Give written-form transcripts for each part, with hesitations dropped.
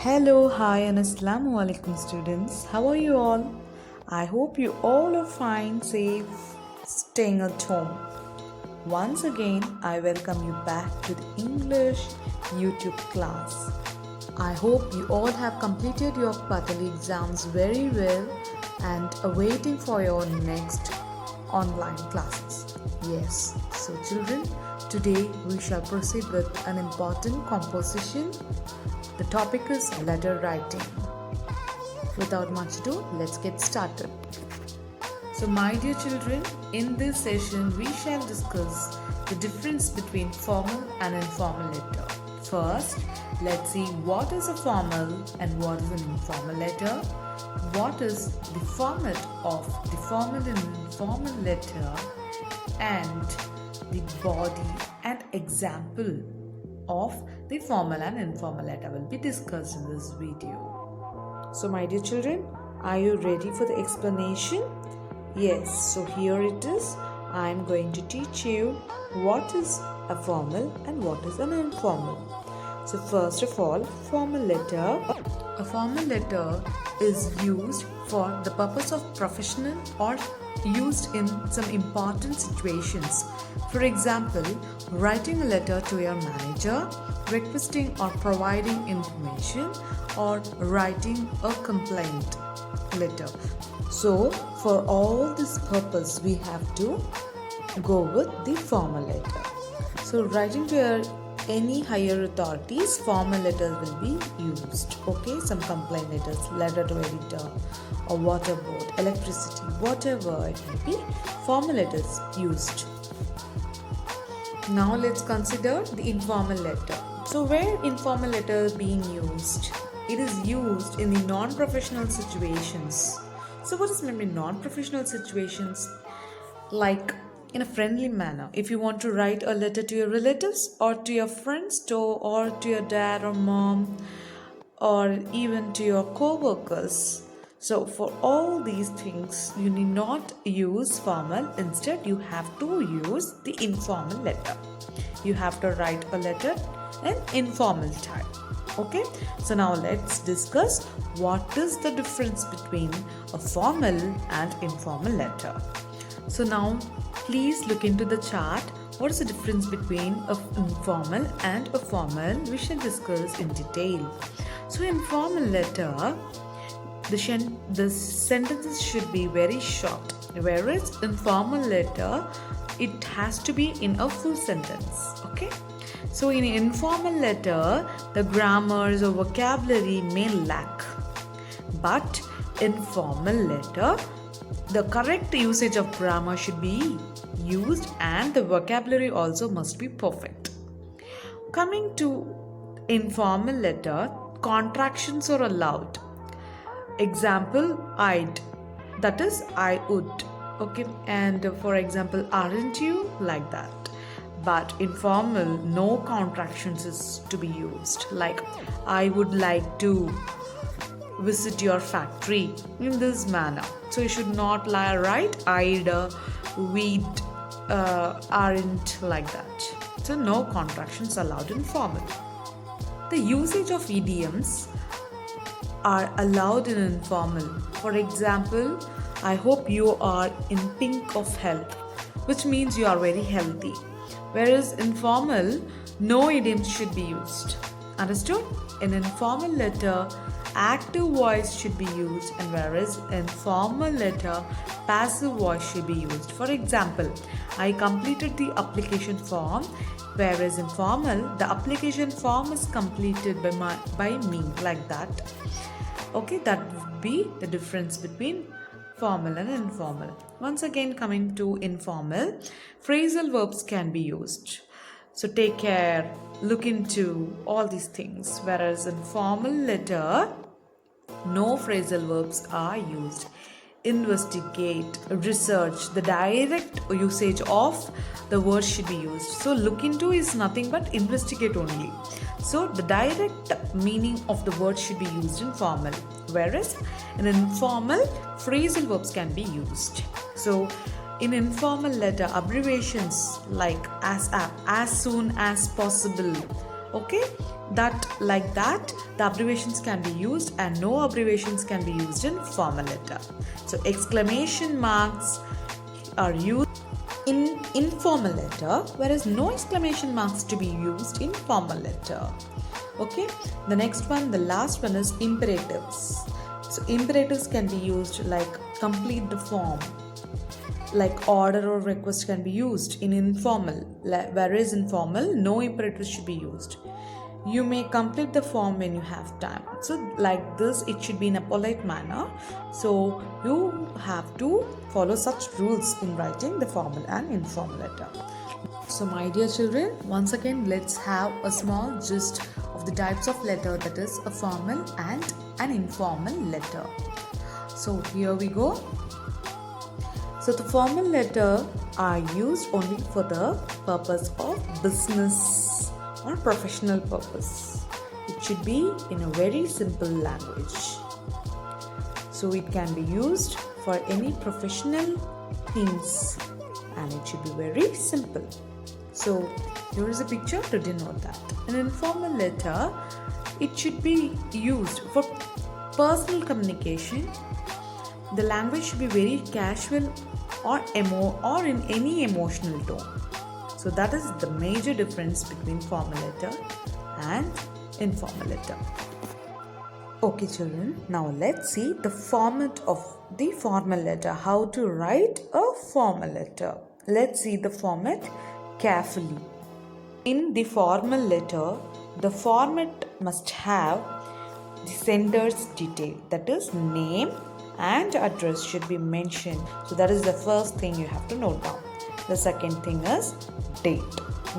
Hello, hi, and Assalamu alaikum, students. How are you all? I hope you all are fine, safe, staying at home. Once again, I welcome you back to the English YouTube class. I hope you all have completed your quarterly exams very well and are waiting for your next online classes. Yes, so children, today we shall proceed with an important composition. The topic is letter writing. Without much ado, let's get started. So my dear children, in this session we shall discuss the difference between formal and informal letter. First, let's see what is a formal and what is an informal letter. What is the format of the formal and informal letter, and the body and example of the formal and informal letter will be discussed in this video. So my dear children, are you ready for the explanation? Yes, so here it is. I am going to teach you what is a formal and what is an informal. So first of all, formal letter. A formal letter is used for the purpose of professional or used in some important situations. For example, writing a letter to your manager, requesting or providing information, or writing a complaint letter. So, for all this purpose, we have to go with the formal letter. So, writing to any higher authorities, formal letters will be used. Okay, some complaint letters, letter to editor or water board, electricity, whatever it may be, formal letters used. Now let's consider the informal letter. So where informal letter is being used? It is used in the non-professional situations. So what does mean non-professional situations? Like in a friendly manner. If you want to write a letter to your relatives or to your friends or to your dad or mom or even to your co-workers. So for all these things, you need not use formal. Instead, you have to use the informal letter. You have to write a letter in informal type. Okay, so now let's discuss what is the difference between a formal and informal letter. So now please look into the chart. What is the difference between an informal and a formal? We shall discuss in detail. So informal letter, the sentences should be very short, whereas informal letter, it has to be in a full sentence. Okay, so in informal letter, the grammars or vocabulary may lack, but in formal letter, the correct usage of grammar should be used and the vocabulary also must be perfect. Coming to informal letter, contractions are allowed. Example, I'd, that is I would. Okay, and for example, aren't you, like that. But informal, no contractions is to be used. Like I would like to visit your factory, in this manner. So you should not write I'd, we'd, aren't, like that. So no contractions allowed in formal. The usage of idioms are allowed in informal. For example, I hope you are in pink of health, which means you are very healthy. Whereas informal, no idioms should be used. Understood? In informal letter, active voice should be used, and whereas in formal letter, passive voice should be used. For example, I completed the application form, whereas in formal, the application form is completed by me, like that. Okay, that would be the difference between formal and informal. Once again, coming to informal, phrasal verbs can be used. So take care, look into all these things. Whereas in formal letter, no phrasal verbs are used. Investigate, research, the direct usage of the word should be used. So look into is nothing but investigate only. So the direct meaning of the word should be used in formal, whereas in informal, phrasal verbs can be used. So in informal letter, abbreviations like as soon as possible, okay, that like that the abbreviations can be used and no abbreviations can be used in formal letter. So exclamation marks are used in informal letter, whereas no exclamation marks to be used in formal letter. Okay, the next one, the last one is imperatives. So imperatives can be used like complete the form, like order or request can be used in informal, whereas in formal no imperatives should be used. You may complete the form when you have time. So like this it should be in a polite manner, so you have to follow such rules in writing the formal and informal letter. So my dear children, once again let's have a small gist of the types of letter, that is a formal and an informal letter. So here we go. So the formal letter are used only for the purpose of business or professional purpose. It should be in a very simple language. So it can be used for any professional things and it should be very simple. So here is a picture to denote that. An informal letter, it should be used for personal communication. The language should be very casual or in any emotional tone. So that is the major difference between formal letter and informal letter. Okay children, now let's see the format of the formal letter, how to write a formal letter. Let's see the format carefully. In the formal letter, the format must have the sender's detail, that is name and address should be mentioned. So that is the first thing you have to note down. The second thing is date.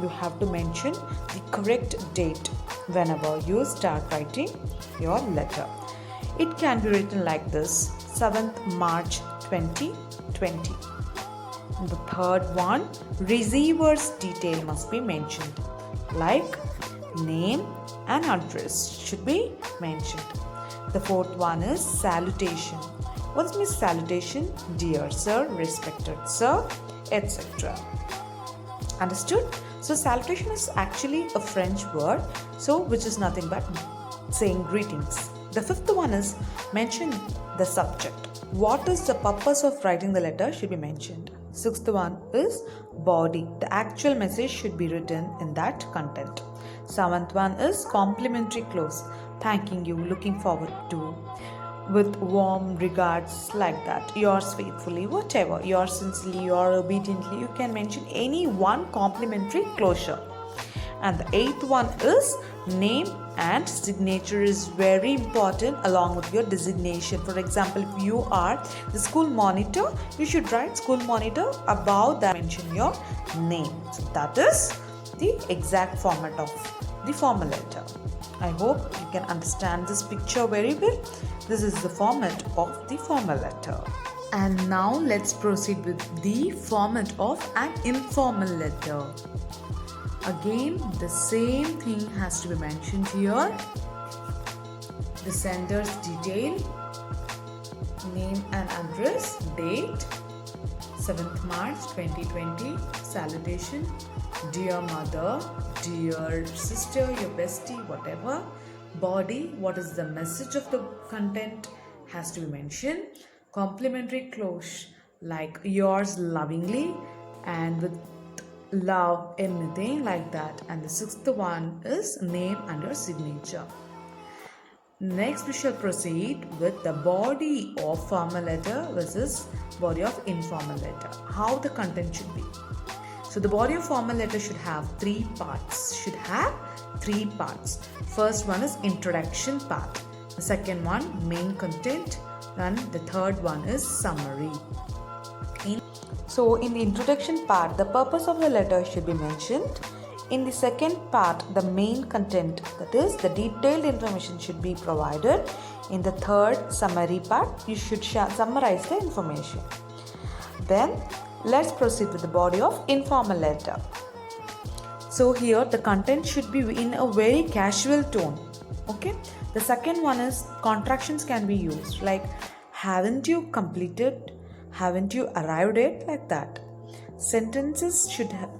You have to mention the correct date whenever you start writing your letter. It can be written like this: 7th March 2020. And the third one, receiver's detail must be mentioned, like name and address should be mentioned. The fourth one is salutation. What means salutation? Dear sir, respected sir, etc. Understood? So salutation is actually a French word, which is nothing but saying greetings. The fifth one is mention the subject. What is the purpose of writing the letter should be mentioned. Sixth one is body. The actual message should be written in that content. Seventh one is complimentary clause. Thanking you, looking forward to, with warm regards, like that. Yours faithfully, whatever. Yours sincerely, yours obediently. You can mention any one complimentary closure. And the eighth one is name and signature is very important along with your designation. For example, if you are the school monitor, you should write school monitor. Above that, mention your name. So that is the exact format of the formal letter. I hope you can understand this picture very well. This is the format of the formal letter. And now let's proceed with the format of an informal letter. Again, the same thing has to be mentioned here. The sender's detail, name and address, date, 7th March 2020, salutation, dear mother, dear sister, your bestie, whatever. Body, what is the message of the content has to be mentioned. Complimentary clause, like yours lovingly and with love, anything like that. And the sixth one is name and your signature. Next we shall proceed with the body of formal letter versus body of informal letter, how the content should be. So the body of formal letter should have three parts. First one is introduction part. The second one, main content. And the third one is summary. So in the introduction part, the purpose of the letter should be mentioned. In the second part, the main content, that is the detailed information should be provided. In the third summary part, you should summarize the information. Then let's proceed with the body of informal letter. So here the content should be in a very casual tone. Okay. The second one is contractions can be used, like haven't you completed, haven't you arrived at, like that. Sentences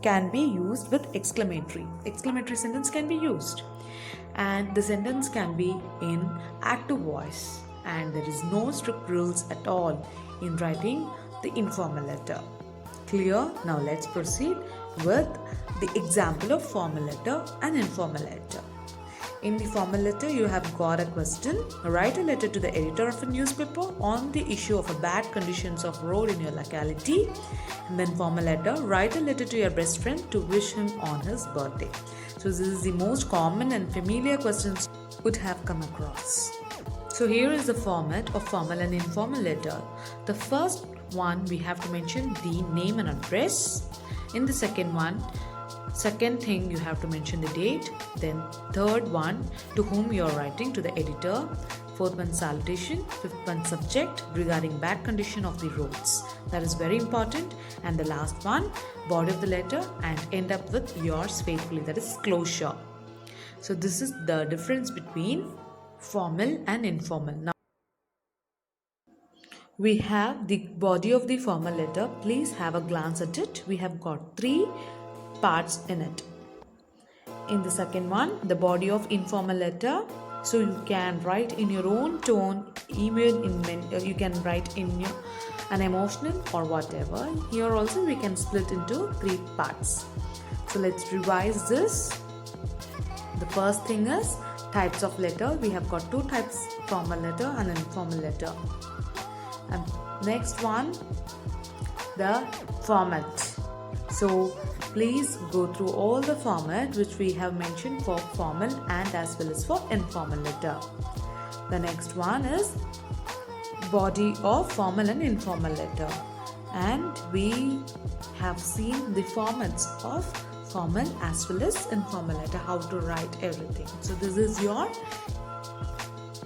can be used with exclamatory sentence can be used. and the sentence can be in active voice, and there is no strict rules at all in writing the informal letter. Clear? Now let's proceed with the example of formal letter and informal letter. In the formal letter, you have got a question. Write a letter to the editor of a newspaper on the issue of a bad conditions of road in your locality. And then formal letter, write a letter to your best friend to wish him on his birthday. So this is the most common and familiar questions you would have come across. So here is the format of formal and informal letter. The first one, we have to mention the name and address. In the second thing, you have to mention the date. Then third one, to whom you are writing, to the editor. Fourth one, salutation. Fifth one, subject regarding bad condition of the roads. That is very important. And the last one, body of the letter, and end up with yours faithfully. That is closure. So this is the difference between formal and informal. Now we have the body of the formal letter. Please have a glance at it. We have got 3 parts in it. In the second one, the body of informal letter. So you can write in your own tone, even you can write in an emotional or whatever. Here also we can split into 3 parts. So let's revise this. The first thing is types of letter. We have got 2 types, formal letter and informal letter. And next one, the format. So please go through all the format which we have mentioned for formal and as well as for informal letter. The next one is body of formal and informal letter, and we have seen the formats of formal as well as informal letter, how to write everything. So this is your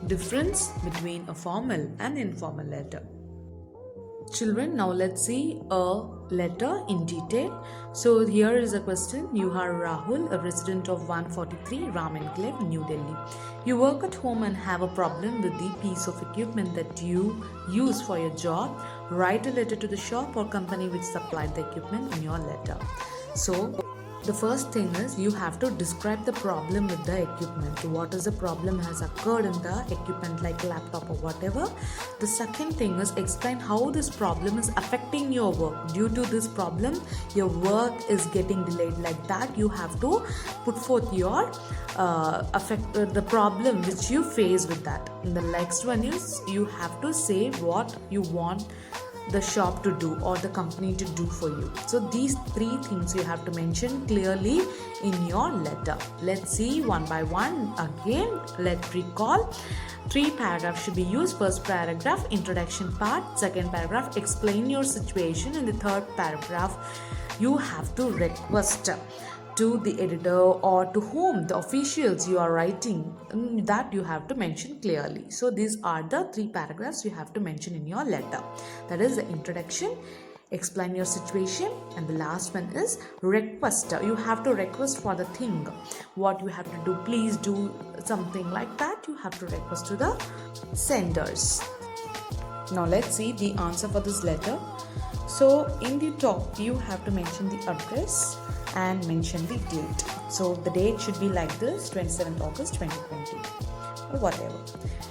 difference between a formal and informal letter. Children, now let's see a letter in detail. So here is a question. You are Rahul, a resident of 143 Ram Enclave, New Delhi. You work at home and have a problem with the piece of equipment that you use for your job. Write a letter to the shop or company which supplied the equipment in your letter. So the first thing is you have to describe the problem with the equipment. What is the problem has occurred in the equipment, like laptop or whatever. The second thing is explain how this problem is affecting your work. Due to this problem, your work is getting delayed. Like that, you have to put forth your the problem which you face with that. And the next one is you have to say what you want the shop to do or the company to do for you. So these 3 things you have to mention clearly in your letter. Let's see one by one again. Let's recall. 3 paragraphs should be used. First paragraph, introduction part. Second paragraph, explain your situation. And the third paragraph, you have to request to the editor or to whom the officials you are writing, that you have to mention clearly. So these are the 3 paragraphs you have to mention in your letter. That is the introduction, explain your situation, and the last one is request. You have to request for the thing, what you have to do, please do something like that. You have to request to the senders. Now let's see the answer for this letter. So in the top you have to mention the address and mention the date. So the date should be like this, 27th August 2020 or whatever.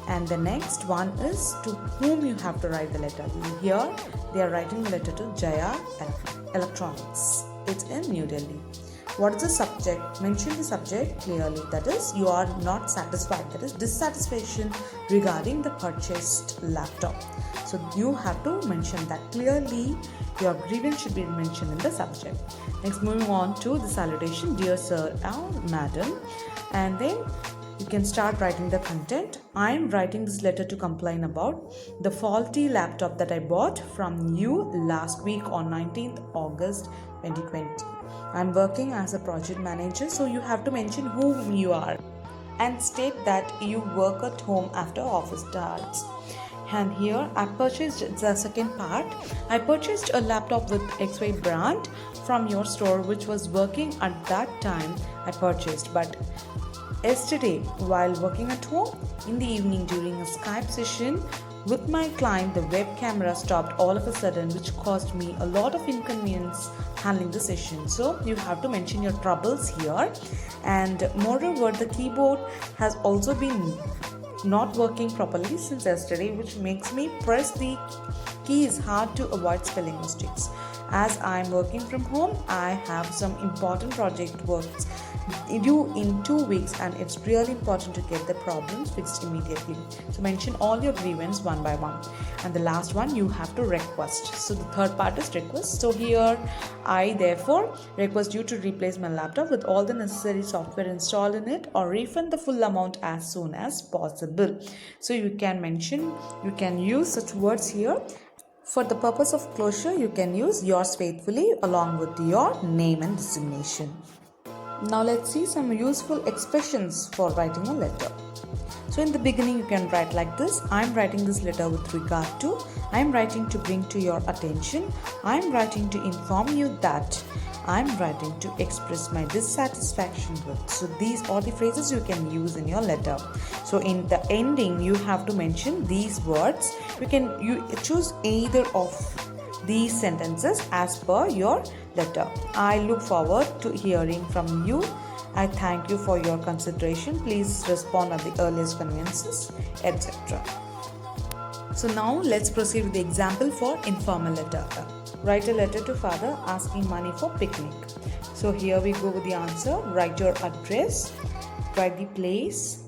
And the next one is to whom you have to write the letter. Here they are writing the letter to Jaya Electronics. It's in New Delhi. What is the subject? Mention the subject clearly. That is, you are not satisfied. That is dissatisfaction regarding the purchased laptop. So you have to mention that clearly. Your grievance should be mentioned in the subject. Next, moving on to the salutation. Dear sir or madam. And then you can start writing the content. I am writing this letter to complain about the faulty laptop that I bought from you last week on 19th August 2020. I'm working as a project manager, so you have to mention who you are and state that you work at home after office starts. And here I purchased the second part. I purchased a laptop with XY brand from your store which was working at that time I purchased, but yesterday while working at home in the evening during a Skype session With my client, the web camera stopped all of a sudden, which caused me a lot of inconvenience handling the session. So you have to mention your troubles here. And moreover, the keyboard has also been not working properly since yesterday, which makes me press the keys hard to avoid spelling mistakes. As I'm working from home, I have some important project works due in 2 weeks, and it's really important to get the problems fixed immediately. So mention all your grievance one by one. And the last one, you have to request. So the third part is request. So here I therefore request you to replace my laptop with all the necessary software installed in it, or refund the full amount as soon as possible. So you can use such words here. For the purpose of closure, you can use yours faithfully along with your name and designation. Now let's see some useful expressions for writing a letter. So in the beginning, you can write like this: I'm writing this letter with regard to, I'm writing to bring to your attention, I'm writing to inform you that, I'm writing to express my dissatisfaction with. So these are the phrases you can use in your letter. So in the ending, you have to mention these words. You choose either of these sentences as per your letter. I look forward to hearing from you. I thank you for your consideration. Please respond at the earliest conveniences, etc. So now let's proceed with the example for informal letter. Write a letter to father asking money for picnic. So here we go with the answer. Write your address, write the place,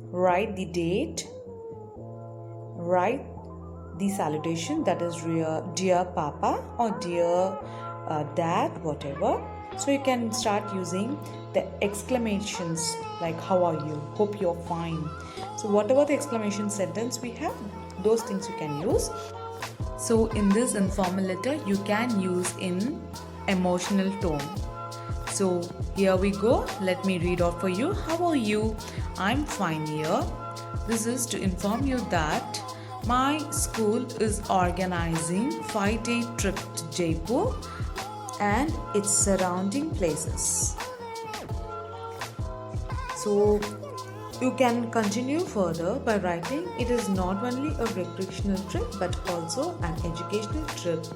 write the date, write the salutation, that is dear papa or dear dad, whatever. So you can start using the exclamations like how are you, hope you're fine. So whatever the exclamation sentence we have, those things you can use. So in this informal letter, you can use in emotional tone. So here we go. Let me read out for you. How are you? I'm fine here. This is to inform you that my school is organizing 5-day trip to Jaipur and its surrounding places. So you can continue further by writing, it is not only a recreational trip but also an educational trip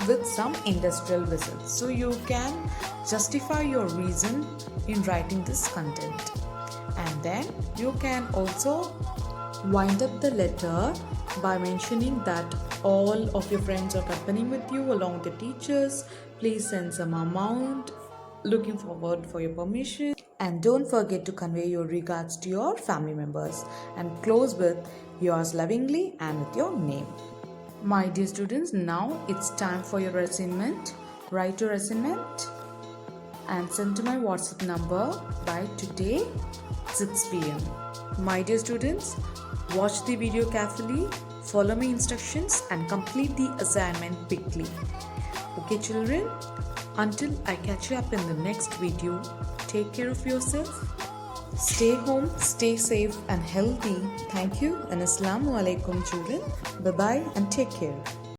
with some industrial visits. So you can justify your reason in writing this content. And then you can also wind up the letter by mentioning that all of your friends are accompanying with you along with the teachers. Please send some amount. Looking forward for your permission. And don't forget to convey your regards to your family members, and close with yours lovingly and with your name. My dear students, now it's time for your assignment. Write your assignment and send to my WhatsApp number by today 6 p.m. My dear students, watch the video carefully, follow my instructions and complete the assignment quickly. Okay children, until I catch you up in the next video, take care of yourself. Stay home, stay safe and healthy. Thank you and Assalamu alaikum children. Bye bye and take care.